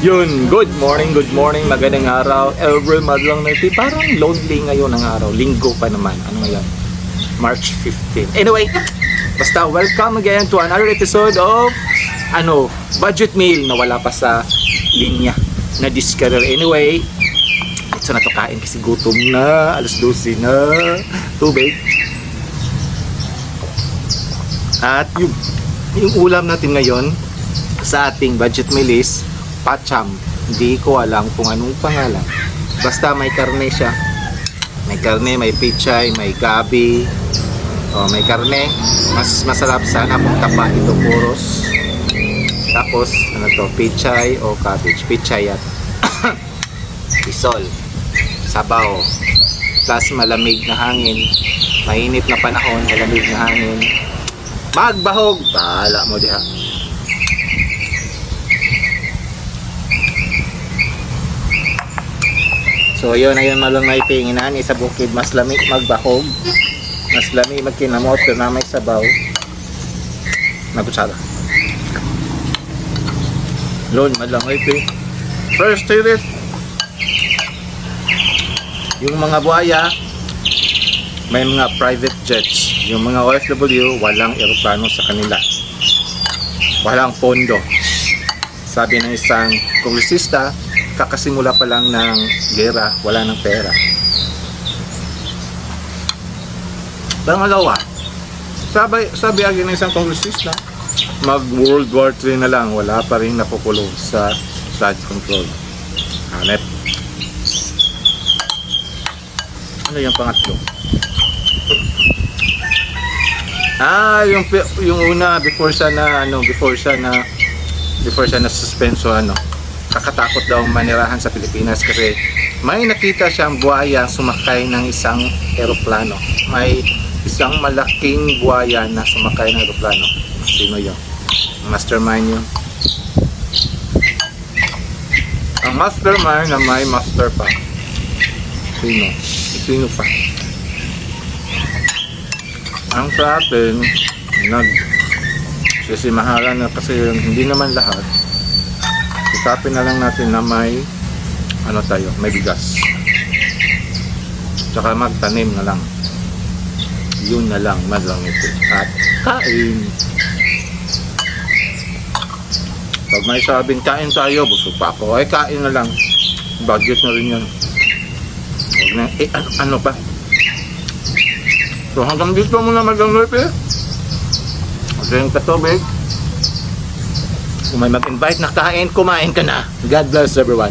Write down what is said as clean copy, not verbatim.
Yun, good morning, magandang araw. Every madlang na ito, parang lonely ngayon ang araw. Linggo pa naman. Ano ngayon? March 15. Anyway, basta welcome again to another episode of budget meal na wala pa sa linya na discover. Anyway, ito na to kain kasi gutom na. Alas 12 na. Tubig. At yung ulam natin ngayon sa ating budget meal is pacham. Hindi ko alam kung anong pangalan. Basta may karne siya. May karne, may pichay, may gabi. May karne. Mas masarap sana kung tapa ito puros. Tapos, pichay o cabbage. Pichay at isol. Sabaw. Plus malamig na hangin. Mainit na panahon, malamig na hangin. Magbahog. Bahala mo diha. So yun, ayun malong may tinginan isa bukid mas lami magbahog, mas lami magkinamot pero na may sabaw nagutsara lon malang may first toilet yung mga buhaya may mga private jets, yung mga OFW walang eroplano sa kanila, walang pondo. Sabi ng isang kongresista, kakasimula pa lang ng gera, wala ng pera. Pangalawa, sabi agad ng isang kongresista, mag World War III na lang, wala pa rin napukulong sa flood control. Hanep. Ano yung pangatlo? Yung una before siya na suspenso kakatakot daw manirahan sa Pilipinas kasi may nakita siyang buhaya sumakay ng isang eroplano. May isang malaking buhaya na sumakay ng eroplano. Sino yun? Mastermind yun. Ang mastermind na may master pa. Sino pa? Ang sa atin sisimahalan na kasi hindi naman lahat. Isapin na lang natin na may may bigas. Tsaka magtanim na lang. Yun na lang madlang ito. At kain. Pag may sabing kain tayo, busog pa ako. Ay kain na lang. Budget na rin yun. Huwag na, ano pa? So hanggang dito muna madlang ito. Drink ka tubig. Kung may mag-invite na kain, kumain ka na. God bless everyone.